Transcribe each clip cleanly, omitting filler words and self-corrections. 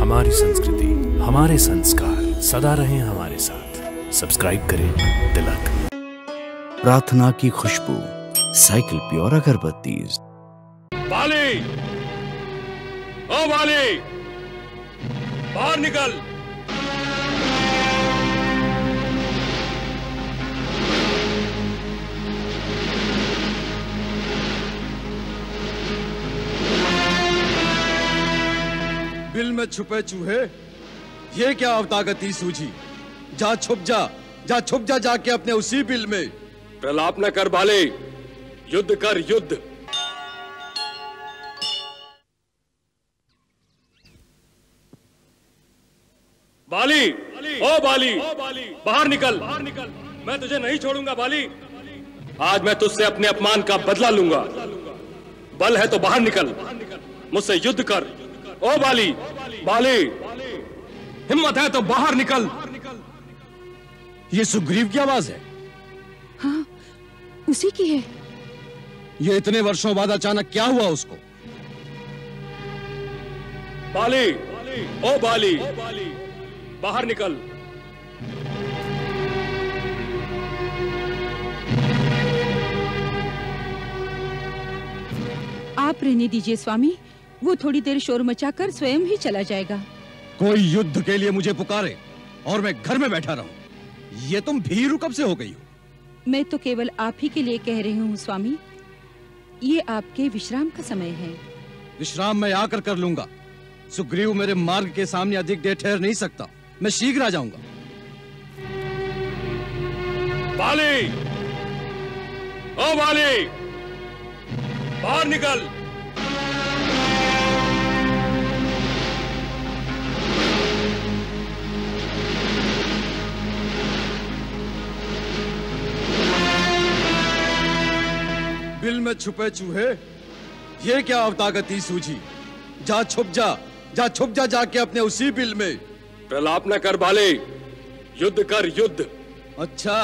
हमारी संस्कृति, हमारे संस्कार सदा रहें हमारे साथ। सब्सक्राइब करें तिलक। प्रार्थना की खुशबू, साइकिल प्योर अगरबत्ती। बाली, ओ बाली, बाहर निकल। बिल में छुपे चूहे, ये क्या अवतागती सूझी? जा छुप जा, जा छुप जा जाके अपने उसी बिल में। प्रलाप न कर बाले, युद्ध कर युद्ध। बाली, ओ बाली, बाहर निकल, बाहर निकल। मैं तुझे नहीं छोड़ूंगा बाली। आज मैं तुझसे अपने अपमान का बदला लूंगा। बल है तो बाहर निकल, मुझसे युद्ध कर। ओ बाली, बाली, हिम्मत है तो बाहर निकल। ये सुग्रीव की आवाज है। हाँ, उसी की है। ये इतने वर्षों बाद अचानक क्या हुआ उसको? बाली, ओ बाली, बाहर निकल। आप रहने दीजिए स्वामी, वो थोड़ी देर शोर मचाकर स्वयं ही चला जाएगा। कोई युद्ध के लिए मुझे पुकारे और मैं घर में बैठा रहूं, ये तुम भीरू कब से हो गई हो? मैं तो केवल आप ही के लिए कह रही हूँ स्वामी। ये आपके विश्राम का समय है। विश्राम मैं आकर कर लूंगा। सुग्रीव मेरे मार्ग के सामने अधिक देर ठहर नहीं सकता। मैं शीघ्र आ जाऊंगा। बाली, ओ बाली, बाहर निकल। बिल में छुपे चूहे, ये क्या अवतागती सूझी? जा छुप जा, जा छुप जा जाके अपने उसी बिल में। प्रलाप न कर बाले, युद्ध कर युद्ध। अच्छा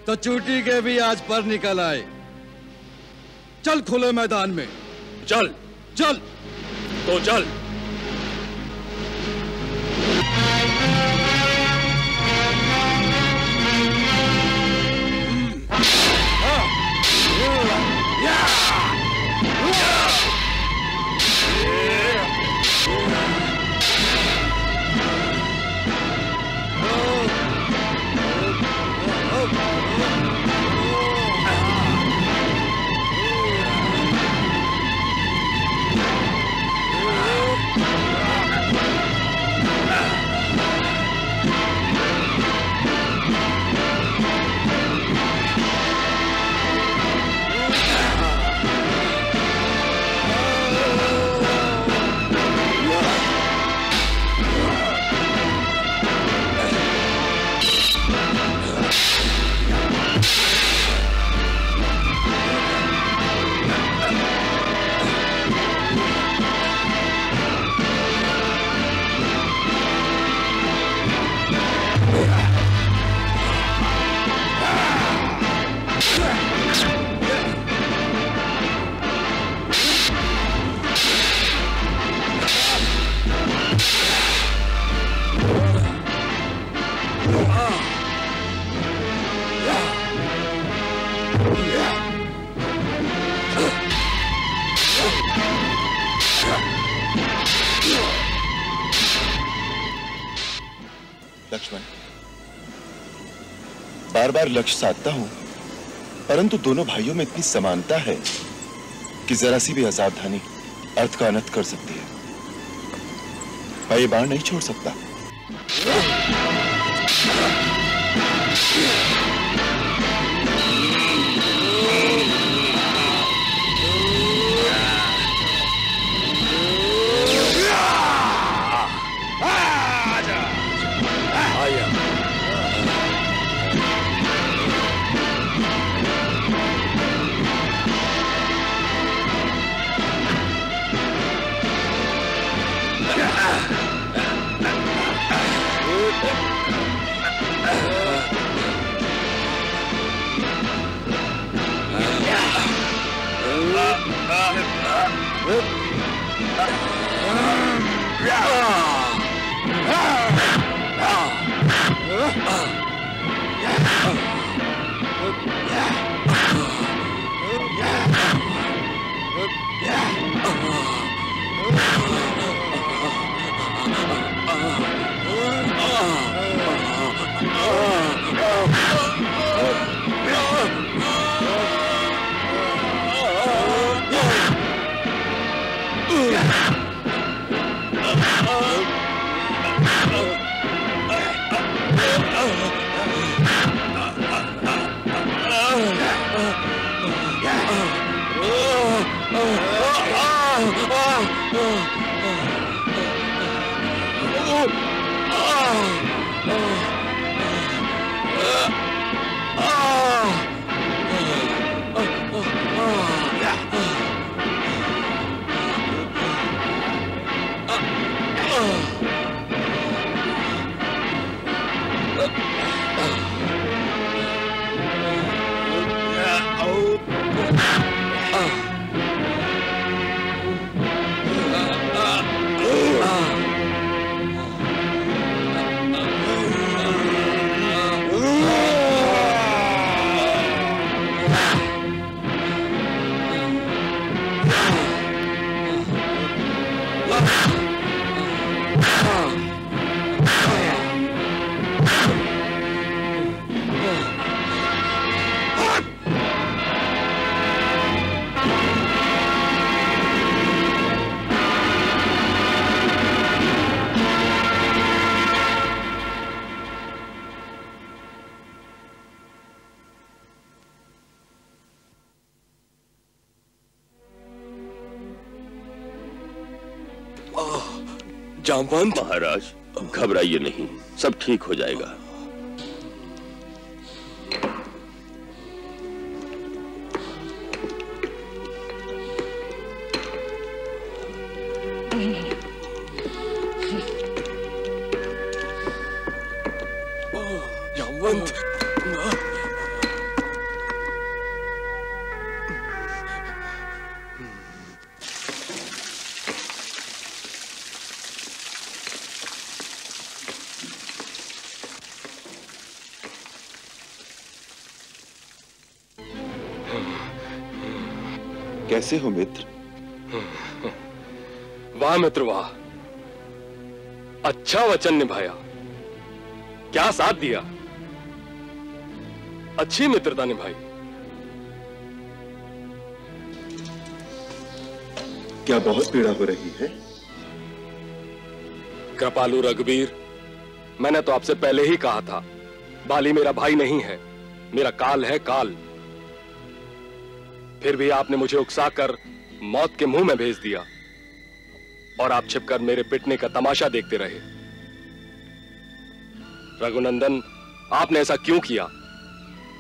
तो चूटी के भी आज पर निकल आए। चल खुले मैदान में। चल, चल तो चल। लक्ष्मण, बार बार लक्ष्य साधता हूं, परंतु दोनों भाइयों में इतनी समानता है कि जरा सी भी असावधानी अर्थ का अनर्थ कर सकती है। मैं ये बाण नहीं छोड़ सकता। जामवंत। महाराज घबराइए नहीं, सब ठीक हो जाएगा। जामवंत, कैसे हो मित्र? वाह मित्र वाह, अच्छा वचन निभाया, क्या साथ दिया, अच्छी मित्रता निभाई। क्या बहुत पीड़ा हो रही है? कृपालु रघुवीर, मैंने तो आपसे पहले ही कहा था, बाली मेरा भाई नहीं है, मेरा काल है काल। फिर भी आपने मुझे उकसाकर मौत के मुंह में भेज दिया और आप छिपकर मेरे पिटने का तमाशा देखते रहे। रघुनंदन, आपने ऐसा क्यों किया?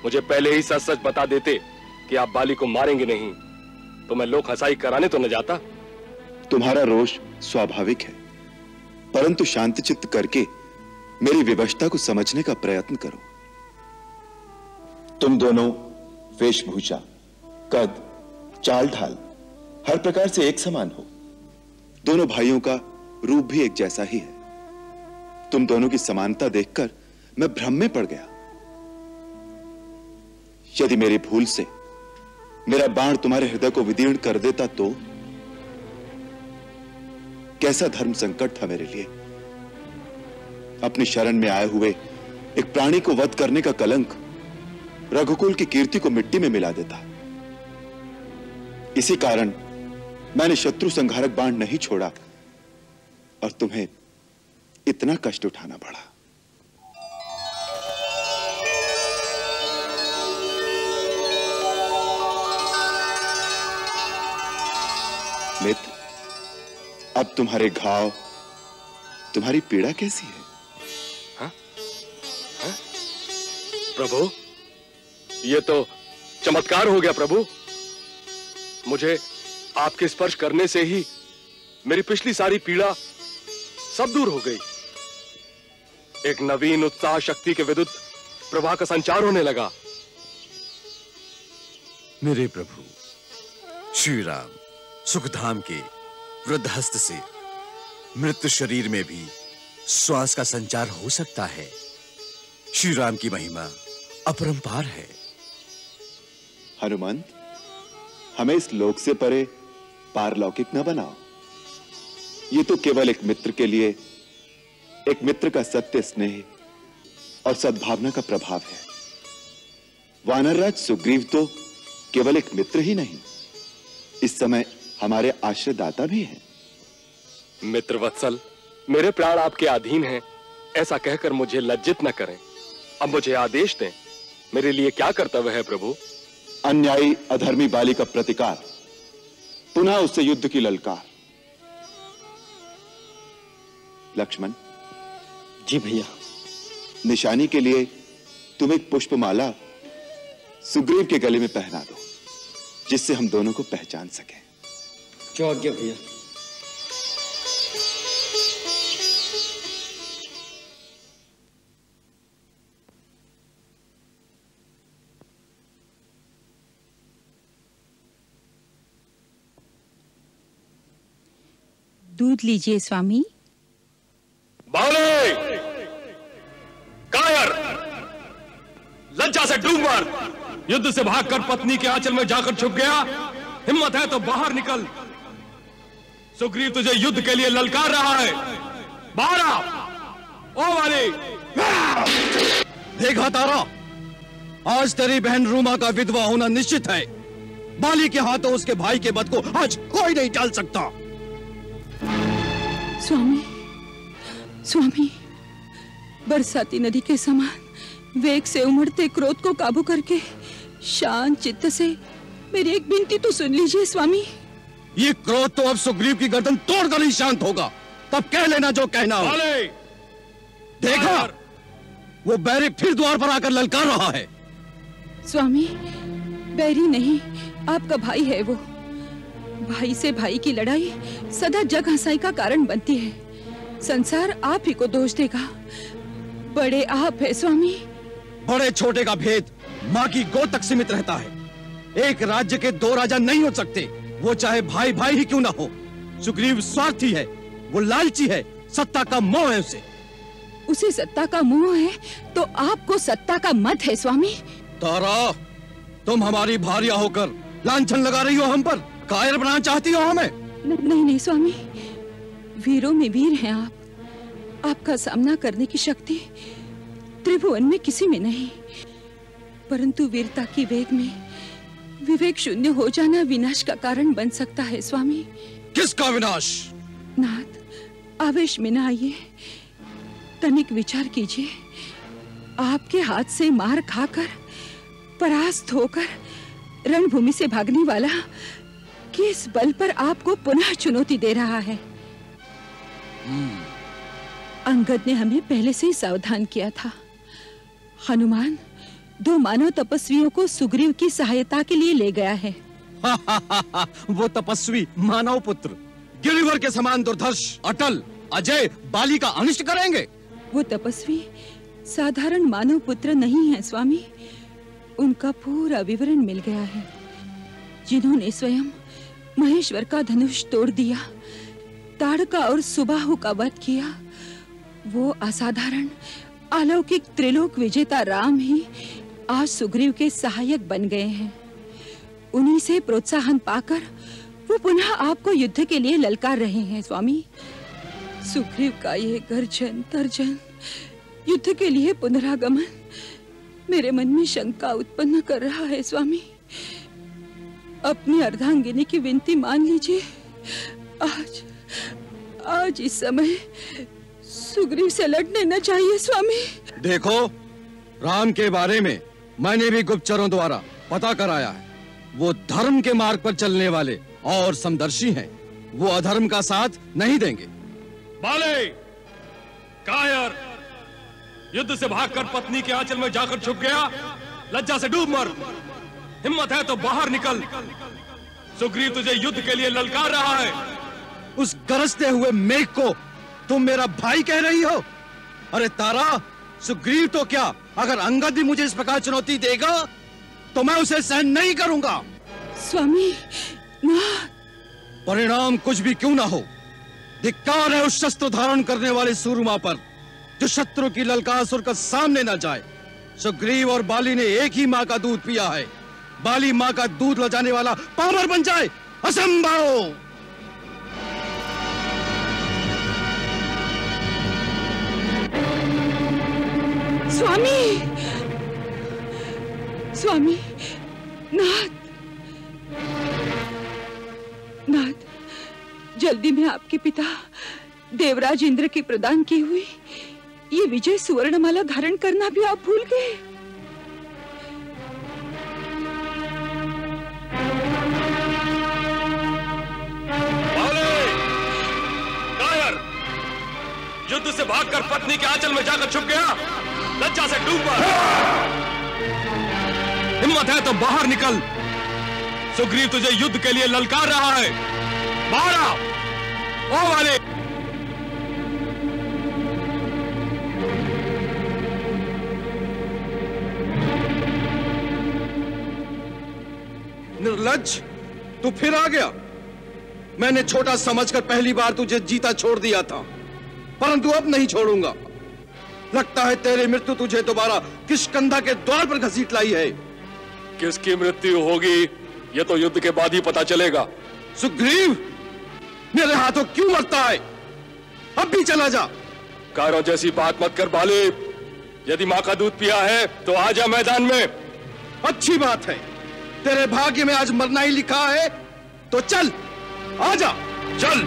मुझे पहले ही सच सच बता देते कि आप बाली को मारेंगे नहीं, तो मैं लोक हंसाई कराने तो न जाता। तुम्हारा रोष स्वाभाविक है, परंतु शांतचित्त करके मेरी विवशता को समझने का प्रयत्न करो। तुम दोनों वेशभूषा, कद, चाल ढाल हर प्रकार से एक समान हो। दोनों भाइयों का रूप भी एक जैसा ही है। तुम दोनों की समानता देखकर मैं भ्रम में पड़ गया। यदि मेरी भूल से मेरा बाण तुम्हारे हृदय को विदीर्ण कर देता तो कैसा धर्म संकट था मेरे लिए। अपनी शरण में आए हुए एक प्राणी को वध करने का कलंक रघुकुल की कीर्ति को मिट्टी में मिला देता। इसी कारण मैंने शत्रु संहारक बाण नहीं छोड़ा और तुम्हें इतना कष्ट उठाना पड़ा। मित्र, अब तुम्हारे घाव, तुम्हारी पीड़ा कैसी है? हाँ? हाँ? प्रभु, ये तो चमत्कार हो गया प्रभु। मुझे आपके स्पर्श करने से ही मेरी पिछली सारी पीड़ा सब दूर हो गई। एक नवीन उत्साह शक्ति के विद्युत प्रवाह का संचार होने लगा। मेरे प्रभु श्री राम सुखधाम के वृद्धहस्त से मृत शरीर में भी श्वास का संचार हो सकता है। श्री राम की महिमा अपरंपार है। हनुमंत, हमें इस लोक से परे पारलौकिक न बनाओ। ये तो केवल एक मित्र के लिए, एक मित्र का सत्य स्नेह और सद्भावना का प्रभाव है। वानरराज सुग्रीव तो केवल एक मित्र ही नहीं, इस समय हमारे आश्रयदाता भी हैं। मित्र वत्सल, मेरे प्राण आपके अधीन हैं, ऐसा कहकर मुझे लज्जित न करें। अब मुझे आदेश दें, मेरे लिए क्या कर्तव्य है प्रभु? अन्यायी अधर्मी बाली का प्रतिकार, पुनः उससे युद्ध की ललकार। लक्ष्मण। जी भैया। निशानी के लिए तुम एक पुष्पमाला सुग्रीव के गले में पहना दो, जिससे हम दोनों को पहचान सकें। जो आज्ञा भैया। दूध लीजिए स्वामी। बाले! कायर! लज्जा से डूब मर! युद्ध से भागकर पत्नी के आंचल में जाकर छुप गया। हिम्मत है तो बाहर निकल। सुग्रीव तुझे युद्ध के लिए ललकार रहा है। बाहर आ! ओ वाली! देखा तारा, आज तेरी बहन रूमा का विधवा होना निश्चित है। बाली के हाथों उसके भाई के वध को आज कोई नहीं टाल सकता। स्वामी, स्वामी, बरसाती नदी के समान वेग से उमड़ते क्रोध को काबू करके शांत चित्त से मेरी एक विनती तो सुन लीजिए स्वामी। ये क्रोध तो अब सुग्रीव की गर्दन तोड़कर ही शांत होगा। तब कह लेना जो कहना हो। देखा, वो बैरी फिर द्वार पर आकर ललकार रहा है। स्वामी, बैरी नहीं, आपका भाई है वो। भाई से भाई की लड़ाई सदा जग हंसाई का कारण बनती है। संसार आप ही को दोष देगा। बड़े आप है स्वामी। बड़े छोटे का भेद माँ की गोद तक सीमित रहता है। एक राज्य के दो राजा नहीं हो सकते, वो चाहे भाई भाई ही क्यों ना हो। सुग्रीव स्वार्थी है, वो लालची है, सत्ता का मोह है उसे सत्ता का मोह है तो आपको सत्ता का मत है स्वामी। तारा, तुम हमारी भार्या होकर लांछन लगा रही हो हम पर, कायर बनाना चाहती हो हमें। नहीं नहीं स्वामी, वीरों में वीर हैं आप। आपका सामना करने की शक्ति त्रिभुवन में किसी में नहीं, परंतु वीरता की वेग में विवेक शून्य हो जाना विनाश का कारण बन सकता है स्वामी। किसका विनाश? नाथ, आवेश में न आइए, तनिक विचार कीजिए। आपके हाथ से मार खाकर परास्त होकर रणभूमि से भागने वाला किस बल पर आपको पुनः चुनौती दे रहा है? अंगद ने हमें पहले से ही सावधान किया था। हनुमान 2 मानव तपस्वियों को सुग्रीव की सहायता के लिए ले गया है। वो तपस्वी मानव पुत्र गिरिवर के समान दुर्धर्ष, अटल, अजय बाली का अनिष्ट करेंगे। वो तपस्वी साधारण मानव पुत्र नहीं है स्वामी। उनका पूरा विवरण मिल गया है। जिन्होंने स्वयं महेश्वर का धनुष तोड़ दिया, ताड़का और सुबाहु का वध किया, वो असाधारण अलौकिक त्रिलोक विजेता राम ही आज सुग्रीव के सहायक बन गए हैं। उन्हीं से प्रोत्साहन पाकर वो पुनः आपको युद्ध के लिए ललकार रहे हैं स्वामी। सुग्रीव का ये गर्जन तर्जन, युद्ध के लिए पुनरागमन मेरे मन में शंका उत्पन्न कर रहा है स्वामी। अपनी अर्धांगिनी की विनती मान लीजिए। आज इस समय सुग्रीव से लड़ने न चाहिए स्वामी। देखो, राम के बारे में मैंने भी गुप्तचरों द्वारा पता कराया है। वो धर्म के मार्ग पर चलने वाले और समदर्शी हैं। वो अधर्म का साथ नहीं देंगे। बाले, कायर, युद्ध से भागकर पत्नी के आंचल में जाकर छुप गया। लज्जा से डूब मर। हिम्मत है तो बाहर निकल। सुग्रीव तुझे युद्ध के लिए ललकार रहा है। उस गरजते हुए मेघ को तुम मेरा भाई कह रही हो? अरे तारा, सुग्रीव तो क्या, अगर अंगद भी मुझे इस प्रकार चुनौती देगा तो मैं उसे सहन नहीं करूंगा। स्वामी ना। परिणाम कुछ भी क्यों ना हो, धिक्कार है उस शस्त्र धारण करने वाले सूरमा पर जो शत्रु की ललकार सुनकर सामने न जाए। सुग्रीव और बाली ने एक ही माँ का दूध पिया है। बाली माँ का दूध ले जाने वाला पामर बन जाए, असंभव। स्वामी, स्वामी, नाथ, नाथ, जल्दी में आपके पिता देवराज इंद्र की प्रदान की हुई ये विजय सुवर्णमाला धारण करना भी आप भूल गए। युद्ध से भागकर पत्नी के आंचल में जाकर छुप गया। लज्जा से डूब मर। हिम्मत है तो बाहर निकल। सुग्रीव तुझे युद्ध के लिए ललकार रहा है। बाहर आ। ओ वाले, निर्लज्ज, तू फिर आ गया। मैंने छोटा समझकर पहली बार तुझे जीता छोड़ दिया था, परंतु अब नहीं छोड़ूंगा। लगता है तेरी मृत्यु तुझे दोबारा किष्किंधा के द्वार पर घसीट लाई है। किसकी मृत्यु होगी ये तो युद्ध के बाद ही पता चलेगा। सुग्रीव, मेरे हाथों क्यों मरता है? अब भी चला जा। कायरों जैसी बात मत कर बाले। यदि माँ का दूध पिया है तो आ जा मैदान में। अच्छी बात है, तेरे भाग्य में आज मरना ही लिखा है, तो चल, आजा, चल।